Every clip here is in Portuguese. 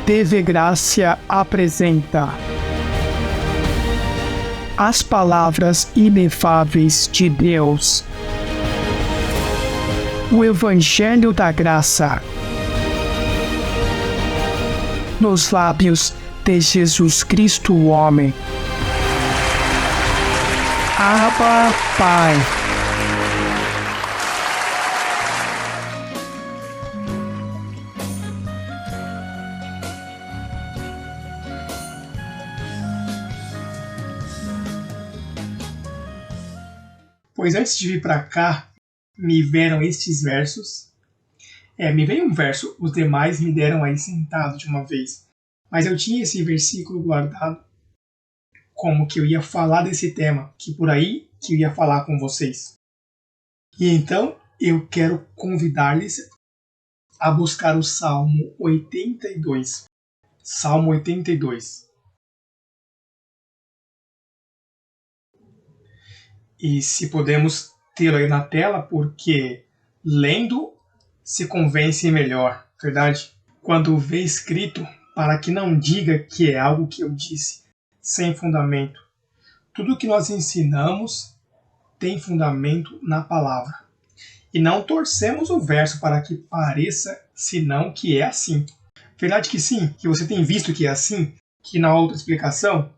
TV Grácia apresenta as palavras inefáveis de Deus. O Evangelho da Graça nos lábios de Jesus Cristo, o homem. Abba, Pai. Pois antes de vir para cá, me vieram estes versos. Me veio um verso, os demais me deram aí sentado de uma vez. Mas eu tinha esse versículo guardado como que eu ia falar desse tema, que por aí que eu ia falar com vocês. E então eu quero convidar-lhes a buscar o Salmo 82. Salmo 82. E se podemos tê-lo aí na tela, porque lendo se convence melhor, verdade? Quando vê escrito, para que não diga que é algo que eu disse, sem fundamento. Tudo que nós ensinamos tem fundamento na palavra. E não torcemos o verso para que pareça, senão que é assim. Verdade que sim, que você tem visto que é assim, que na outra explicação,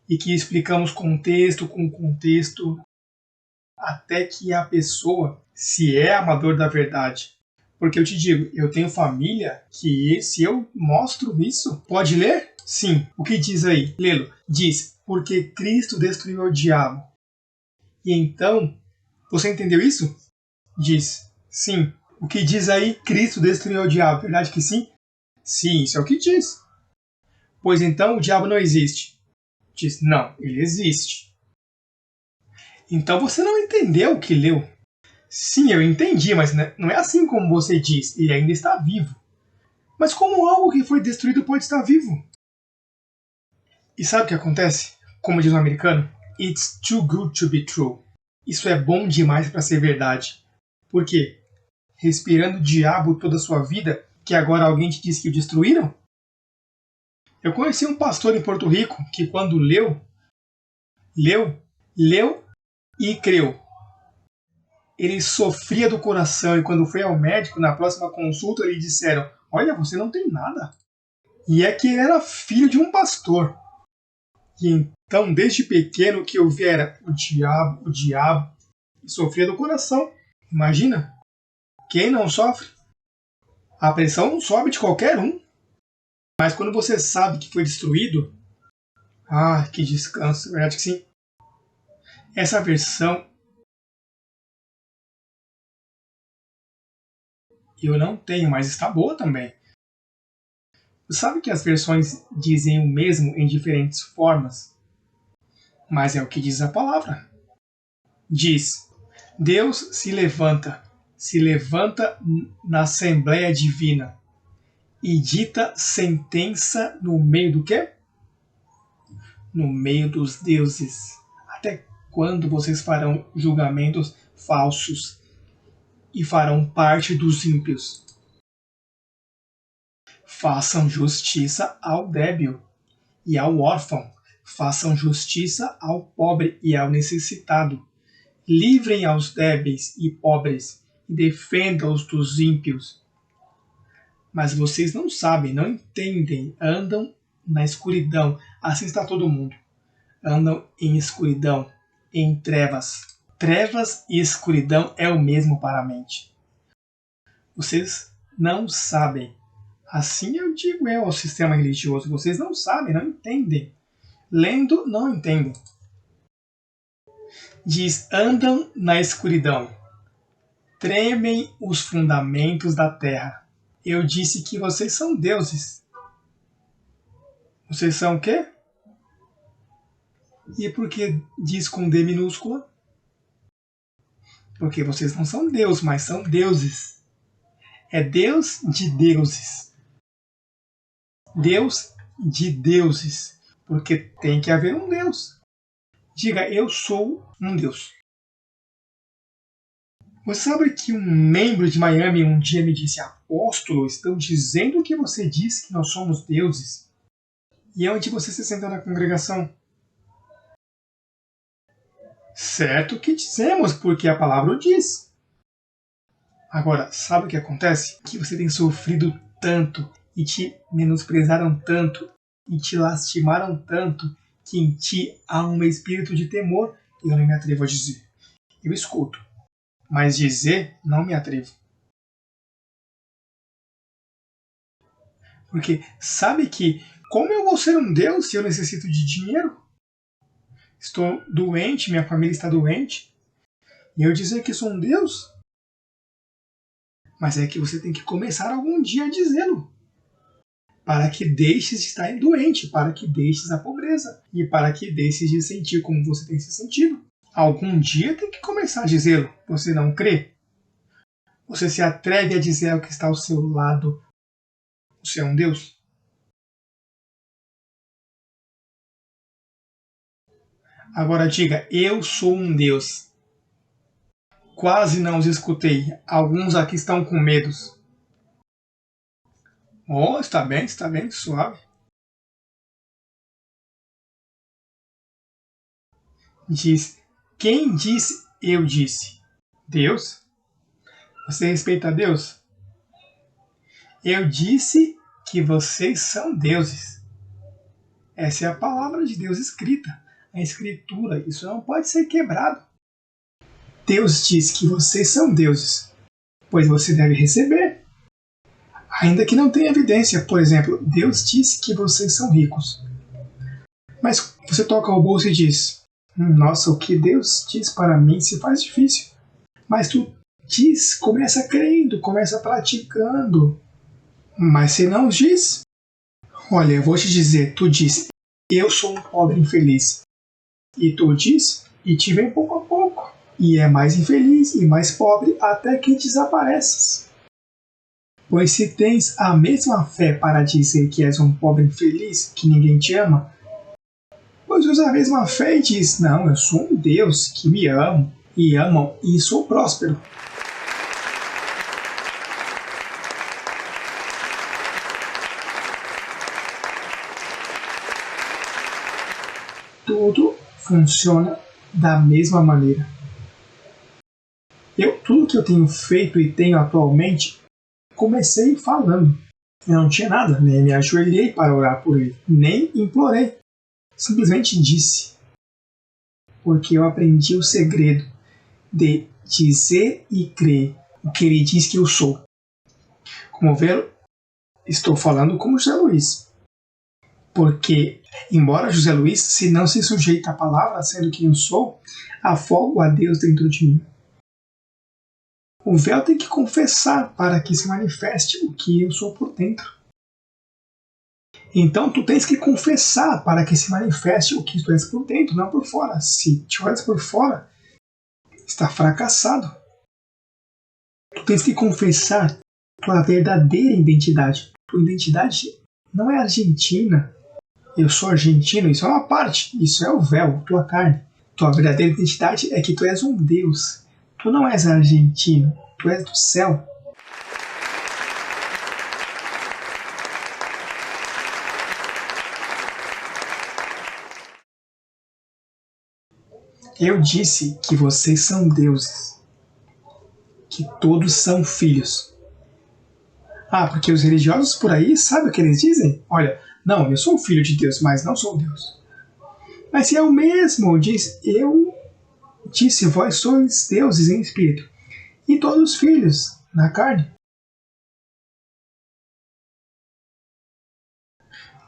e que explicamos contexto com contexto, até que a pessoa se é amador da verdade. Porque eu te digo, eu tenho família que se eu mostro isso, pode ler? Sim. O que diz aí? Lê-lo. Diz, porque Cristo destruiu o diabo. E então, você entendeu isso? Diz, sim. O que diz aí? Cristo destruiu o diabo. Verdade que sim? Sim, isso é o que diz. Pois então o diabo não existe. Diz, não, ele existe. Então você não entendeu o que leu. Sim, eu entendi, mas não é assim como você diz. Ele ainda está vivo. Mas como algo que foi destruído pode estar vivo? E sabe o que acontece? Como diz o americano, it's too good to be true. Isso é bom demais para ser verdade. Por quê? Respirando o diabo toda a sua vida, que agora alguém te disse que o destruíram? Eu conheci um pastor em Porto Rico que quando leu e creu. Ele sofria do coração e quando foi ao médico, na próxima consulta, lhe disseram, olha, você não tem nada. E é que ele era filho de um pastor. E então, desde pequeno, o que eu via era o diabo, e sofria do coração. Imagina, quem não sofre? A pressão sobe de qualquer um. Mas quando você sabe que foi destruído, que descanso, verdade que sim. Essa versão eu não tenho, mas está boa também. Você sabe que as versões dizem o mesmo em diferentes formas? Mas é o que diz a palavra. Diz, Deus se levanta na Assembleia Divina e dita sentença no meio do quê? No meio dos deuses. Até quando vocês farão julgamentos falsos e farão parte dos ímpios? Façam justiça ao débil e ao órfão. Façam justiça ao pobre e ao necessitado. Livrem aos débeis e pobres e defendam-os dos ímpios. Mas vocês não sabem, não entendem, andam na escuridão. Assim está todo mundo. Andam em escuridão, em trevas. Trevas e escuridão é o mesmo para a mente. Vocês não sabem. Assim eu digo ao sistema religioso. Vocês não sabem, não entendem. Lendo, não entendem. Diz, andam na escuridão. Tremem os fundamentos da terra. Eu disse que vocês são deuses. Vocês são o quê? E por que diz com D minúscula? Porque vocês não são Deus, mas são deuses. É Deus de deuses. Deus de deuses. Porque tem que haver um Deus. Diga, eu sou um Deus. Você sabe que um membro de Miami um dia me disse: Apóstolo, estão dizendo que você disse que nós somos deuses. E é onde você se senta na congregação? Certo que dizemos, porque a palavra o diz. Agora, sabe o que acontece? Que você tem sofrido tanto e te menosprezaram tanto e te lastimaram tanto que em ti há um espírito de temor e eu não me atrevo a dizer. Eu escuto, mas dizer não me atrevo. Porque sabe que como eu vou ser um Deus se eu necessito de dinheiro? Estou doente, minha família está doente. E eu dizer que sou um Deus? Mas é que você tem que começar algum dia a dizê-lo. Para que deixes de estar doente, para que deixes a pobreza e para que deixes de sentir como você tem se sentido. Algum dia tem que começar a dizê-lo. Você não crê? Você se atreve a dizer ao que está ao seu lado: você é um Deus? Agora diga: eu sou um Deus. Quase não os escutei. Alguns aqui estão com medos. Oh, está bem, suave. Diz: quem disse eu disse? Deus? Você respeita Deus? Eu disse que vocês são deuses. Essa é a palavra de Deus escrita. A escritura, isso não pode ser quebrado. Deus diz que vocês são deuses, pois você deve receber. Ainda que não tenha evidência, por exemplo, Deus disse que vocês são ricos. Mas você toca o bolso e diz: nossa, o que Deus diz para mim se faz difícil. Mas tu diz, começa crendo, começa praticando. Mas se não diz, olha, eu vou te dizer, tu diz: eu sou um pobre infeliz. E tu diz, e te vem pouco a pouco. E é mais infeliz e mais pobre até que desapareces. Pois se tens a mesma fé para dizer que és um pobre infeliz, que ninguém te ama, pois usa a mesma fé e diz: não, eu sou um Deus que me amo e amam e sou próspero. Tudo funciona da mesma maneira. Tudo que eu tenho feito e tenho atualmente, comecei falando. Eu não tinha nada, nem me ajoelhei para orar por ele, nem implorei. Simplesmente disse. Porque eu aprendi o segredo de dizer e crer o que ele diz que eu sou. Como viram, estou falando como José Luiz. Porque, embora José Luiz, se não se sujeita à palavra, sendo quem eu sou, afogo a Deus dentro de mim. O véu tem que confessar para que se manifeste o que eu sou por dentro. Então tu tens que confessar para que se manifeste o que tu és por dentro, não por fora. Se tu és por fora, está fracassado. Tu tens que confessar tua verdadeira identidade. Tua identidade não é argentina. Eu sou argentino, isso é uma parte. Isso é o véu, tua carne. Tua verdadeira identidade é que tu és um Deus. Tu não és argentino, tu és do céu. Eu disse que vocês são deuses, que todos são filhos. Ah, porque os religiosos por aí, sabe o que eles dizem? Olha, não, eu sou filho de Deus, mas não sou Deus. Mas se é o mesmo, eu disse, vós sois deuses em espírito, e todos filhos na carne.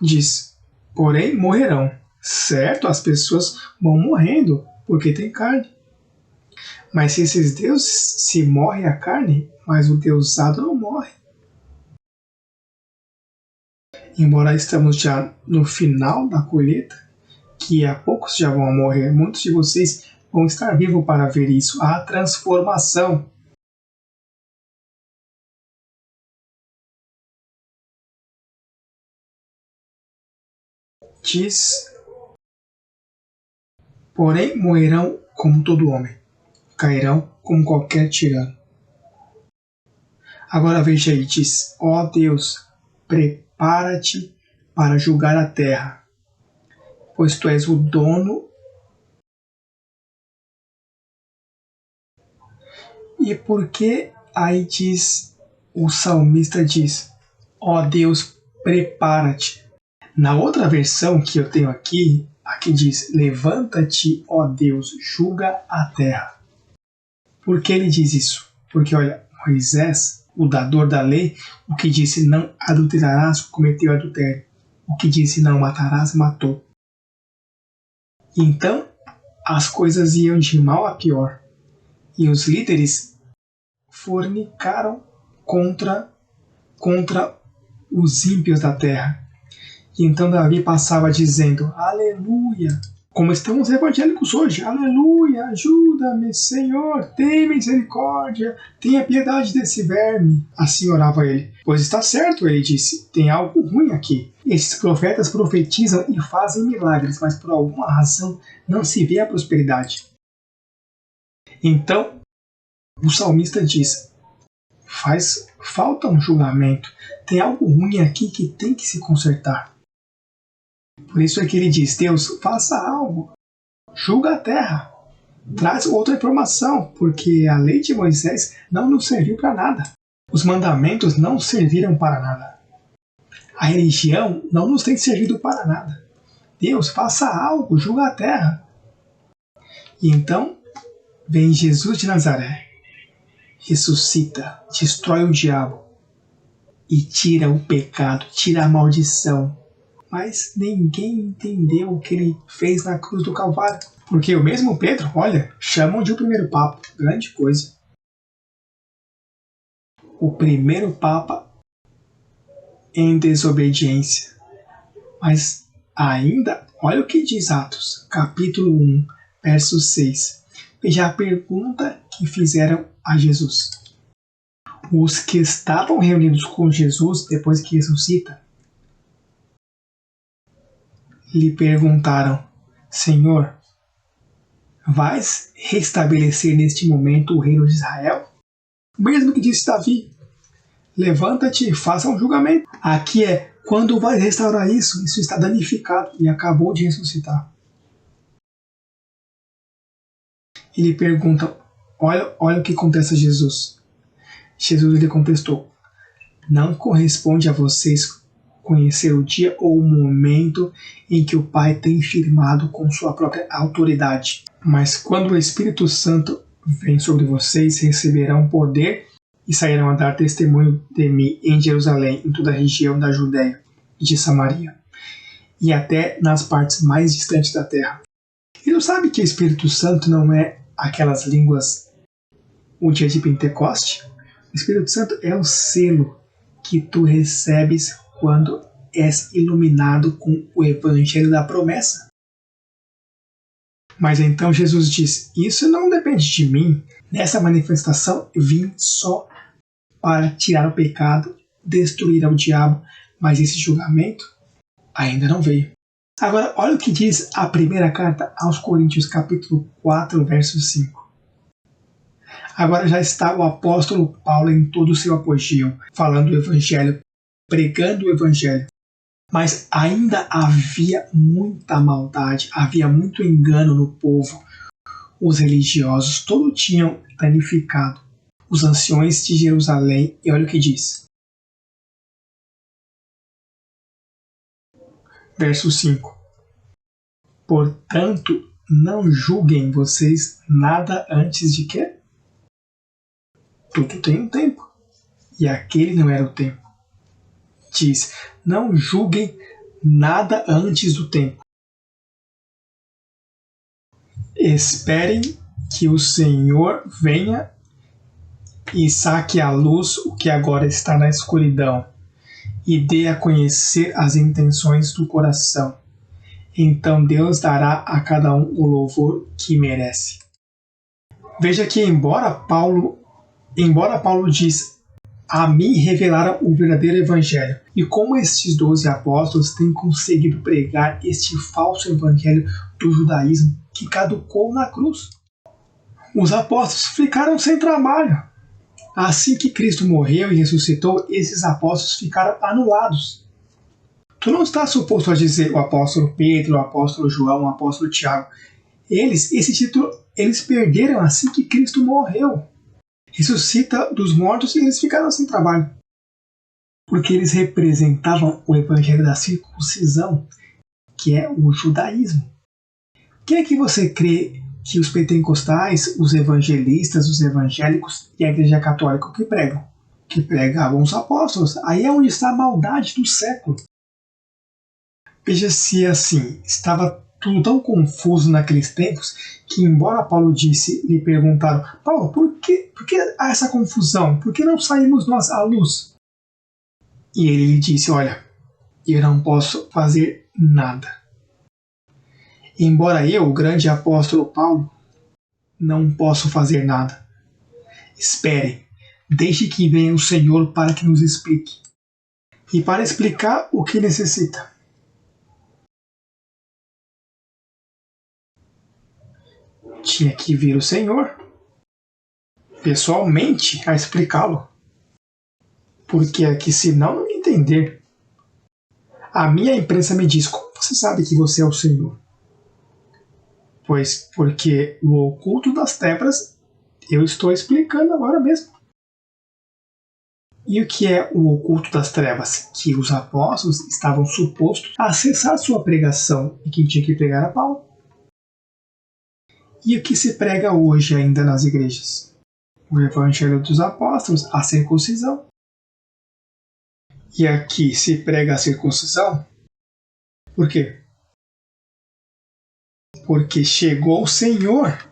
Diz, porém morrerão. Certo, as pessoas vão morrendo, porque tem carne. Mas se esses deuses, se morre a carne, mas o deusado não morre. Embora estamos já no final da colheita, que a poucos já vão morrer, muitos de vocês vão estar vivos para ver isso, a transformação. Diz, porém morrerão como todo homem. cairão como qualquer tirano. Agora veja aí, diz: ó Deus, prepara-te para julgar a terra, pois tu és o dono. E por que aí diz, o salmista diz, ó Deus, prepara-te? Na outra versão que eu tenho aqui diz, levanta-te, ó Deus, julga a terra. Por que ele diz isso? Porque, olha, Moisés, o dador da lei, o que disse não adulterarás, cometeu adultério. O que disse não matarás, matou. Então, as coisas iam de mal a pior. E os líderes fornicaram contra os ímpios da terra. E então Davi passava dizendo, aleluia, como estamos evangélicos hoje, aleluia, ajuda-me, Senhor, tem misericórdia, tenha piedade desse verme. Assim orava ele. Pois está certo, ele disse, tem algo ruim aqui. Esses profetas profetizam e fazem milagres, mas por alguma razão não se vê a prosperidade. Então, o salmista diz, faz falta um julgamento, tem algo ruim aqui que tem que se consertar. Por isso é que ele diz, Deus, faça algo, julga a terra, traz outra informação, porque a lei de Moisés não nos serviu para nada. Os mandamentos não serviram para nada. A religião não nos tem servido para nada. Deus, faça algo, julga a terra. E então vem Jesus de Nazaré, ressuscita, destrói o diabo e tira o pecado, tira a maldição. Mas ninguém entendeu o que ele fez na cruz do Calvário. Porque o mesmo Pedro, olha, chamam de o primeiro Papa. Grande coisa. O primeiro Papa em desobediência. Mas ainda, olha o que diz Atos, capítulo 1, verso 6. Veja a pergunta que fizeram a Jesus. Os que estavam reunidos com Jesus depois que ressuscita, lhe perguntaram, Senhor, vais restabelecer neste momento o reino de Israel? O mesmo que disse Davi, levanta-te e faça um julgamento. Aqui é, quando vai restaurar isso? Isso está danificado e acabou de ressuscitar. Ele pergunta, olha o que acontece a Jesus. Jesus lhe contestou, não corresponde a vocês conhecer o dia ou o momento em que o Pai tem firmado com sua própria autoridade. Mas quando o Espírito Santo vem sobre vocês, receberão poder e sairão a dar testemunho de mim em Jerusalém, em toda a região da Judéia e de Samaria, e até nas partes mais distantes da terra. E não sabe que o Espírito Santo não é aquelas línguas o dia de Pentecoste? O Espírito Santo é o selo que tu recebes quando és iluminado com o evangelho da promessa. Mas então Jesus diz, isso não depende de mim. Nessa manifestação eu vim só para tirar o pecado, destruir o diabo, mas esse julgamento ainda não veio. Agora, olha o que diz a primeira carta aos Coríntios, capítulo 4, verso 5. Agora já está o apóstolo Paulo em todo o seu apogeu, falando do evangelho, pregando o evangelho. Mas ainda havia muita maldade, havia muito engano no povo. Os religiosos todos tinham danificado os anciões de Jerusalém. E olha o que diz. Verso 5. Portanto, não julguem vocês nada antes de quê? Tudo tem um tempo. E aquele não era o tempo. Diz, não julguem nada antes do tempo. Esperem que o Senhor venha e saque à luz o que agora está na escuridão e dê a conhecer as intenções do coração. Então Deus dará a cada um o louvor que merece. Veja que embora Paulo diz, a mim revelaram o verdadeiro evangelho. E como estes 12 apóstolos têm conseguido pregar este falso evangelho do judaísmo que caducou na cruz. Os apóstolos ficaram sem trabalho. Assim que Cristo morreu e ressuscitou, esses apóstolos ficaram anulados. Tu não está suposto a dizer o apóstolo Pedro, o apóstolo João, o apóstolo Tiago. Esse título, eles perderam assim que Cristo morreu. Ressuscita dos mortos e eles ficaram sem trabalho. Porque eles representavam o evangelho da circuncisão, que é o judaísmo. Quem é que você crê que os pentecostais, os evangelistas, os evangélicos e a igreja católica que pregam? Que pregavam os apóstolos. Aí é onde está a maldade do século. Veja se assim, estava tudo tão confuso naqueles tempos que, embora Paulo lhe perguntaram: Paulo, por que há essa confusão? Por que não saímos nós à luz? E ele lhe disse: olha, eu não posso fazer nada. Embora eu, o grande apóstolo Paulo, não posso fazer nada. Espere, deixe que venha o Senhor para que nos explique. E para explicar o que necessita. Tinha que vir o Senhor pessoalmente a explicá-lo. Porque aqui, senão, não ia entender. A minha imprensa me diz: como você sabe que você é o Senhor? Pois porque o oculto das trevas eu estou explicando agora mesmo. E o que é o oculto das trevas? Que os apóstolos estavam supostos a cessar sua pregação e quem tinha que pregar era Paulo. E o que se prega hoje ainda nas igrejas? O Evangelho dos Apóstolos, a circuncisão. E aqui se prega a circuncisão. Por quê? Porque chegou o Senhor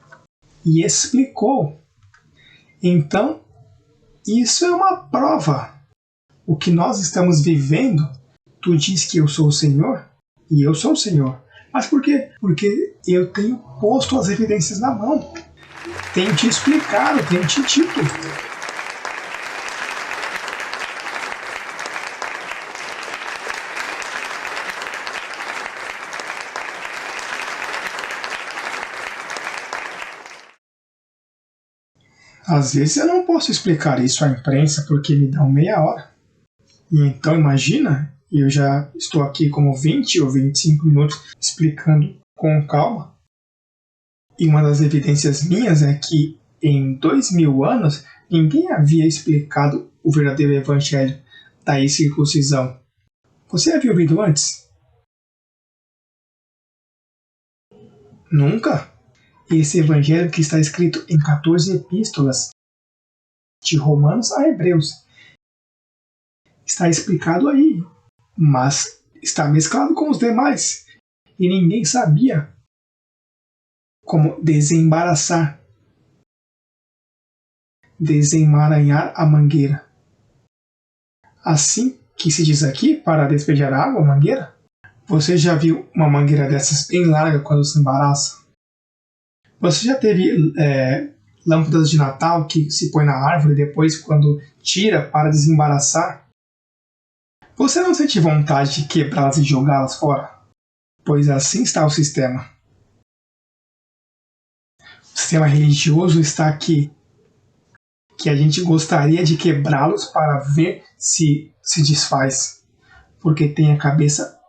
e explicou. Então, isso é uma prova. O que nós estamos vivendo, tu diz que eu sou o Senhor e eu sou o Senhor. Mas por quê? Porque eu tenho posto as evidências na mão. Tenho te explicado, tenho te dito. Às vezes eu não posso explicar isso à imprensa porque me dão meia hora. E então imagina, eu já estou aqui como 20 ou 25 minutos explicando com calma. E uma das evidências minhas é que em 2000 anos ninguém havia explicado o verdadeiro evangelho da circuncisão. Você havia ouvido antes? Nunca? Esse evangelho que está escrito em 14 epístolas, de Romanos a Hebreus, está explicado aí, mas está mesclado com os demais, e ninguém sabia como desembaraçar, desemaranhar a mangueira. Assim que se diz aqui, para despejar a água, mangueira. Você já viu uma mangueira dessas bem larga quando se embaraça? Você já teve lâmpadas de Natal que se põe na árvore e depois, quando tira para desembaraçar? Você não sente vontade de quebrá-las e jogá-las fora? Pois assim está o sistema. O sistema religioso está aqui, que a gente gostaria de quebrá-los para ver se desfaz, porque tem a cabeça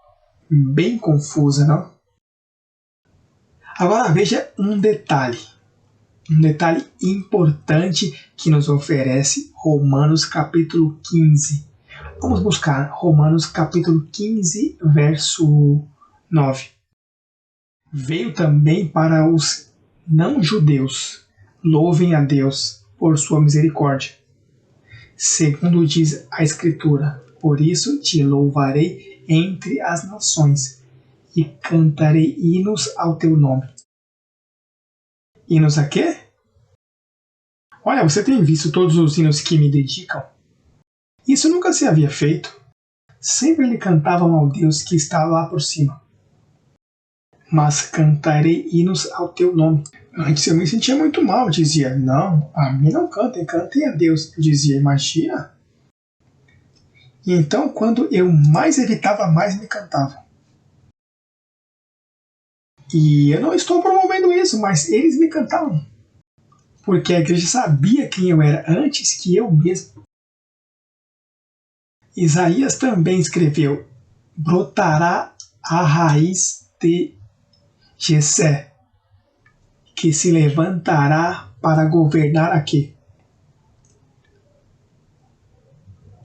bem confusa, não? Agora veja um detalhe importante que nos oferece Romanos capítulo 15. Vamos buscar Romanos capítulo 15, verso 9. Veio também para os não-judeus, louvem a Deus por sua misericórdia. Segundo diz a Escritura, por isso te louvarei entre as nações e cantarei hinos ao teu nome. Hinos a quê? Olha, você tem visto todos os hinos que me dedicam? Isso nunca se havia feito. Sempre lhe cantavam ao Deus que está lá por cima. Mas cantarei hinos ao teu nome. Antes eu me sentia muito mal, eu dizia, não, a mim não cantem, cantem a Deus. Eu dizia, imagina. E então, quando eu mais evitava, mais me cantavam. E eu não estou promovendo isso, mas eles me cantavam. porque a igreja sabia quem eu era antes que eu mesmo. Isaías também escreveu: brotará a raiz de Jessé, que se levantará para governar aqui.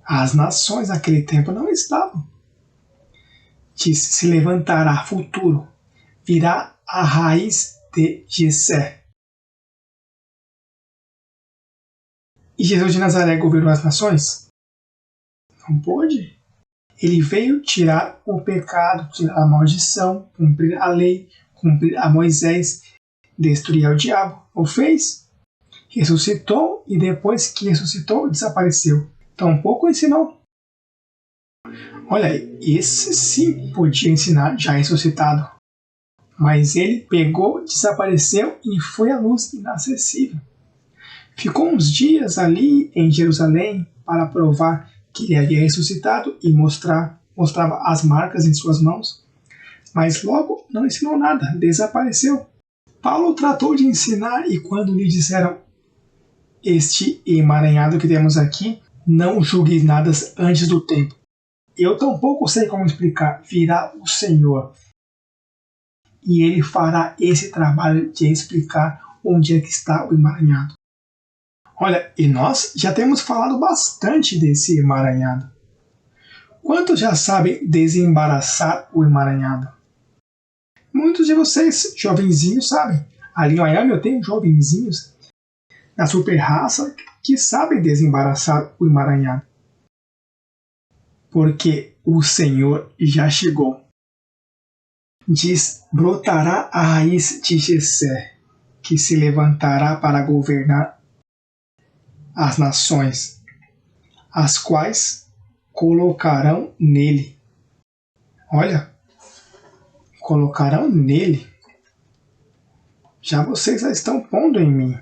As nações naquele tempo não estavam. Diz: se levantará futuro, virá a raiz de Jessé. E Jesus de Nazaré governou as nações? Não pôde. Ele veio tirar o pecado, tirar a maldição, cumprir a lei, cumprir a Moisés, destruir o diabo. O fez. Ressuscitou e depois que ressuscitou, desapareceu. Tampouco ensinou. Olha, esse sim podia ensinar já ressuscitado. Mas ele pegou, desapareceu e foi à luz inacessível. Ficou uns dias ali em Jerusalém para provar que ele havia ressuscitado e mostrava as marcas em suas mãos. Mas logo não ensinou nada, desapareceu. Paulo tratou de ensinar e quando lhe disseram: este emaranhado que temos aqui, não julgues nada antes do tempo. Eu tampouco sei como explicar. Virá o Senhor e ele fará esse trabalho de explicar onde é que está o emaranhado. Olha, e nós já temos falado bastante desse emaranhado. Quantos já sabem desembaraçar o emaranhado? Muitos de vocês, jovenzinhos, sabem. Ali em Miami eu tenho jovenzinhos na super raça que sabem desembaraçar o emaranhado. Porque o Senhor já chegou. Diz: brotará a raiz de Jessé, que se levantará para governar as nações, as quais colocarão nele. Olha, colocarão nele. Já vocês já estão pondo em mim.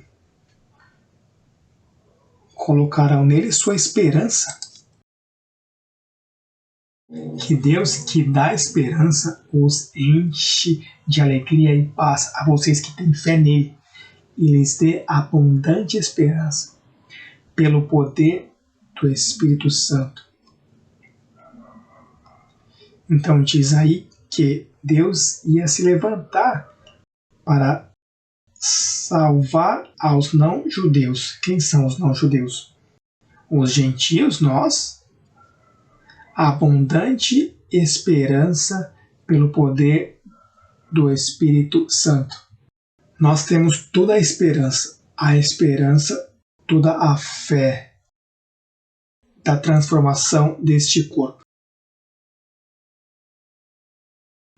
Colocarão nele sua esperança. Que Deus que dá esperança os enche de alegria e paz a vocês que têm fé nele e lhes dê abundante esperança pelo poder do Espírito Santo. Então diz aí que Deus ia se levantar para salvar aos não-judeus. Quem são os não-judeus? Os gentios, nós. Abundante esperança pelo poder do Espírito Santo. Nós temos toda a esperança, toda a fé da transformação deste corpo.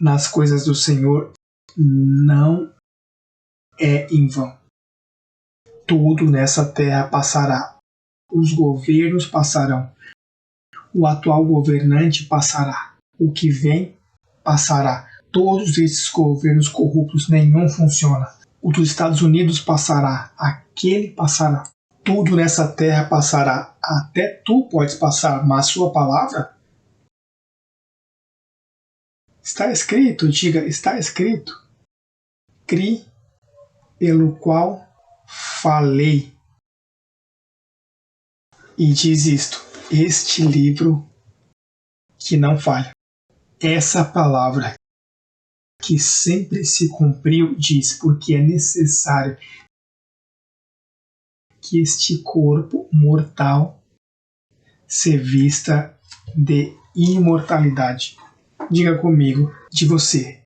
Nas coisas do Senhor não é em vão. Tudo nessa terra passará. Os governos passarão. O atual governante passará. O que vem passará. Todos esses governos corruptos, nenhum funciona. O dos Estados Unidos passará. Aquele passará. Tudo nessa terra passará. Até tu podes passar, mas sua palavra está escrito. Diga: está escrito. Crie pelo qual falei. E diz isto: este livro que não falha. Essa palavra que sempre se cumpriu diz: porque é necessário que este corpo mortal se vista de imortalidade. Diga comigo, de você: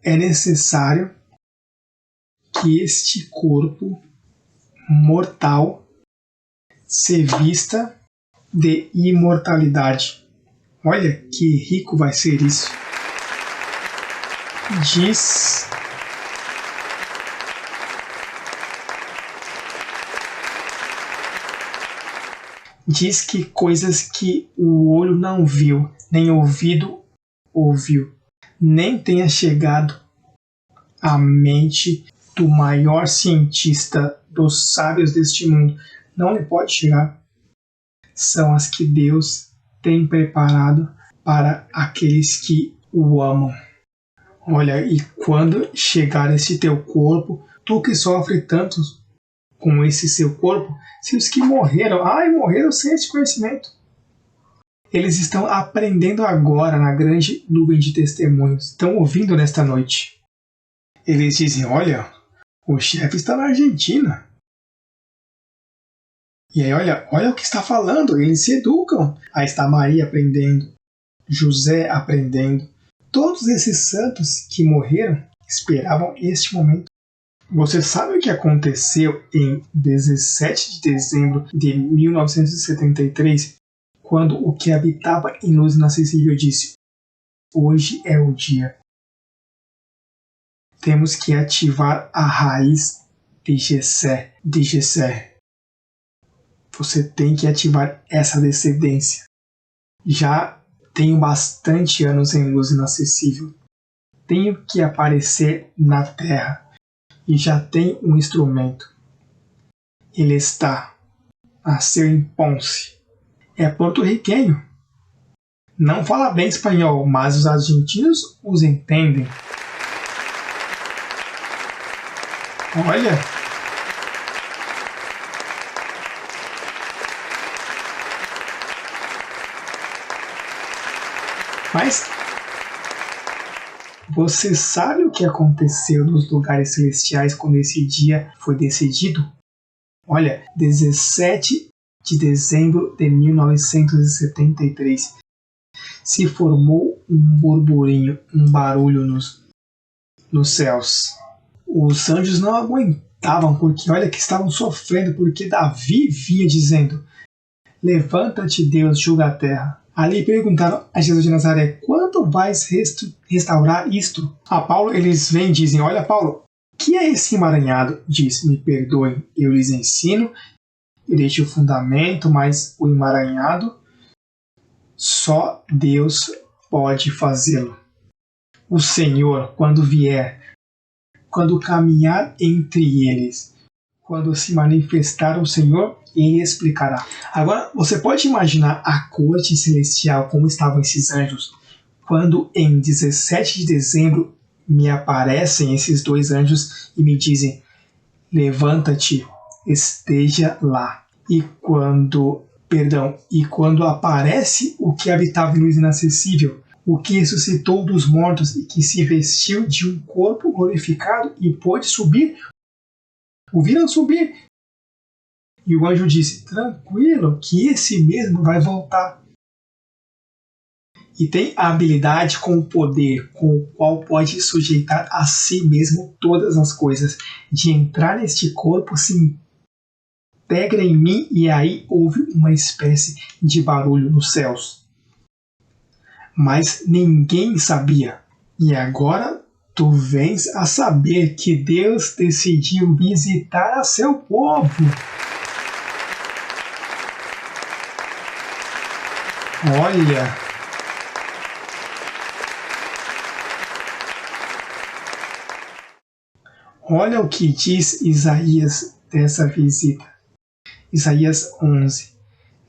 é necessário que este corpo mortal se vista de imortalidade. Olha que rico vai ser isso. Diz que coisas que o olho não viu, nem ouvido ouviu, nem tenha chegado à mente do maior cientista, dos sábios deste mundo, não lhe pode chegar. São as que Deus tem preparado para aqueles que o amam. Olha, e quando chegar esse teu corpo, tu que sofre tanto com esse seu corpo se os que morreram, morreram sem esse conhecimento? Eles estão aprendendo agora na grande nuvem de testemunhos, estão ouvindo nesta noite. Eles dizem, olha, o chefe está na Argentina. E aí, olha o que está falando, eles se educam. Aí está Maria aprendendo, José aprendendo. Todos esses santos que morreram esperavam este momento. Você sabe o que aconteceu em 17 de dezembro de 1973, quando o que habitava em luz inacessível disse, hoje é o dia. Temos que ativar a raiz de Jessé. Você tem que ativar essa descendência. Já tenho bastante anos em luz inacessível. Tenho que aparecer na Terra. E já tem um instrumento. Ele nasceu em Ponce. É porto-riquenho. Não fala bem espanhol, mas os argentinos os entendem. Olha! Mas você sabe o que aconteceu nos lugares celestiais quando esse dia foi decidido? Olha, 17 de dezembro de 1973 se formou um burburinho, um barulho nos céus. Os anjos não aguentavam, porque olha que estavam sofrendo, porque Davi vinha dizendo, levanta-te Deus, julga a terra. Ali perguntaram a Jesus de Nazaré, quando vais restaurar isto? A Paulo eles vêm e dizem, olha Paulo, o que é esse emaranhado? Diz, me perdoem, eu lhes ensino, eu deixo o fundamento, mas o emaranhado, só Deus pode fazê-lo. O Senhor, quando vier, quando caminhar entre eles, quando se manifestar o Senhor, Ele explicará. Agora, você pode imaginar a corte celestial, como estavam esses anjos, quando em 17 de dezembro me aparecem esses dois anjos e me dizem, levanta-te, esteja lá. E quando aparece o que habitava em luz inacessível, o que ressuscitou dos mortos e que se vestiu de um corpo glorificado e pôde subir, o viram subir. E o anjo disse, tranquilo, que esse mesmo vai voltar. E tem a habilidade com o poder, com o qual pode sujeitar a si mesmo todas as coisas, de entrar neste corpo, se integra em mim, e aí houve uma espécie de barulho nos céus. Mas ninguém sabia. E agora tu vens a saber que Deus decidiu visitar a seu povo. Olha o que diz Isaías dessa visita. Isaías 11.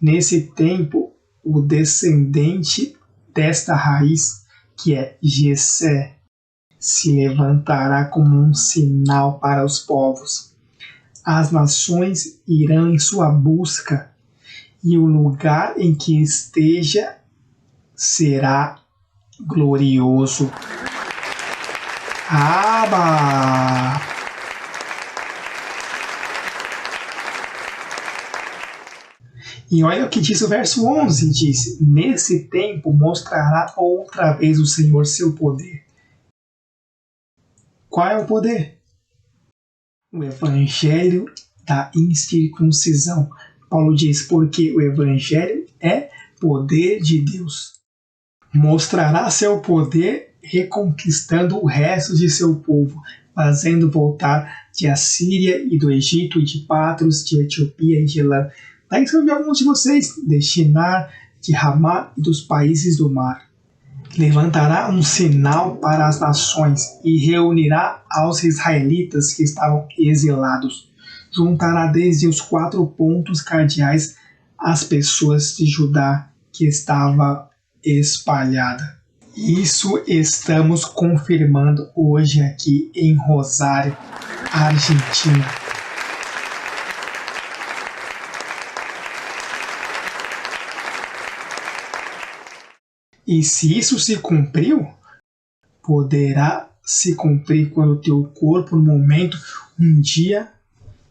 Nesse tempo, o descendente desta raiz, que é Jessé, se levantará como um sinal para os povos. As nações irão em sua busca, e o lugar em que esteja será glorioso. Aba! E olha o que diz o verso 11, diz, nesse tempo mostrará outra vez o Senhor seu poder. Qual é o poder? O evangelho da incircuncisão. Paulo diz, porque o evangelho é poder de Deus. Mostrará seu poder reconquistando o resto de seu povo, fazendo voltar de Assíria e do Egito, de Patros, de Etiópia e de Elã. Daí escrevi alguns de vocês, de Shinar, de Ramá e dos países do mar. Levantará um sinal para as nações e reunirá aos israelitas que estavam exilados. Juntará desde os 4 pontos cardeais as pessoas de Judá que estava espalhada. Isso estamos confirmando hoje aqui em Rosário, Argentina. E se isso se cumpriu, poderá se cumprir quando o teu corpo, no momento, um dia,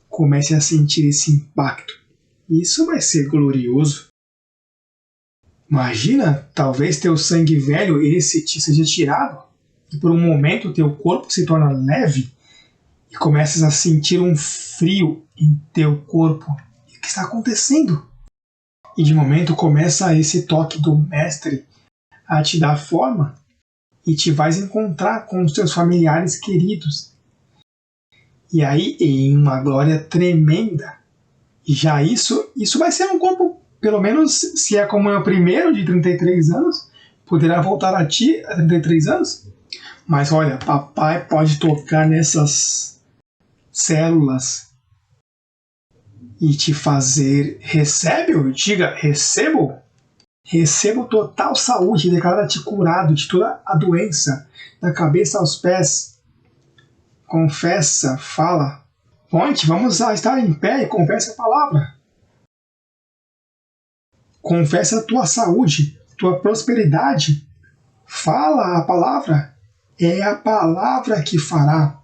comece a sentir esse impacto. Isso vai ser glorioso. Imagina, talvez teu sangue velho, esse te seja tirado, e por um momento teu corpo se torna leve, e começas a sentir um frio em teu corpo. E o que está acontecendo? E de momento começa esse toque do mestre a te dar forma, e te vais encontrar com os teus familiares queridos. E aí, em uma glória tremenda, já isso vai ser um corpo, pelo menos se é como é o primeiro de 33 anos, poderá voltar a ti a 33 anos. Mas olha, papai pode tocar nessas células e te fazer, recebo total saúde, declara-te curado de toda a doença, da cabeça aos pés. Confessa, fala. Ponte, vamos estar em pé e confessa a palavra. Confessa a tua saúde, tua prosperidade. Fala a palavra. É a palavra que fará.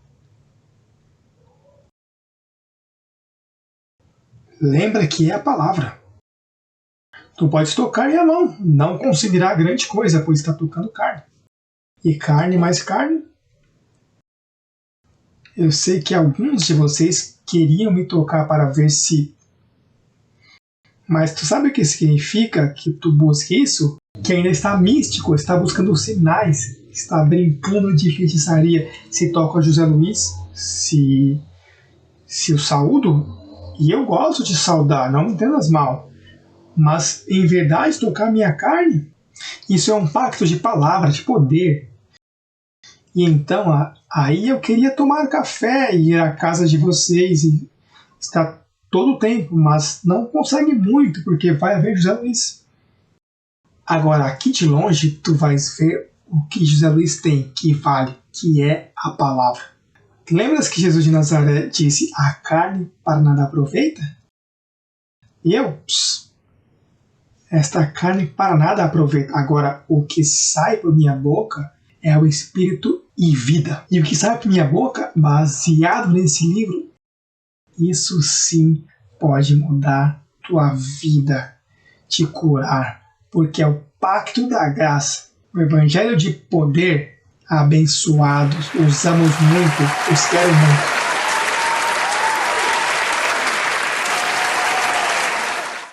Lembra que é a palavra. Tu pode tocar em a mão, não conseguirá grande coisa, pois está tocando carne. E carne mais carne. Eu sei que alguns de vocês queriam me tocar para ver se... Mas tu sabe o que significa que tu busque isso? Que ainda está místico, está buscando sinais, está brincando de feitiçaria. Se toca José Luiz, se o saúdo, e eu gosto de saudar, não me entendas mal. Mas, em verdade, tocar minha carne, isso é um pacto de palavra, de poder. E então, aí eu queria tomar café e ir à casa de vocês e estar todo o tempo, mas não consegue muito, porque vai haver José Luiz. Agora, aqui de longe, tu vais ver o que José Luiz tem, que vale, que é a palavra. Lembras que Jesus de Nazaré disse, a carne para nada aproveita? E eu... esta carne para nada aproveita. Agora, o que sai por minha boca é o espírito e vida. E o que sai por minha boca, baseado nesse livro, isso sim pode mudar tua vida, te curar, porque é o pacto da graça, o evangelho de poder. Abençoados, os amo muito, os quero muito.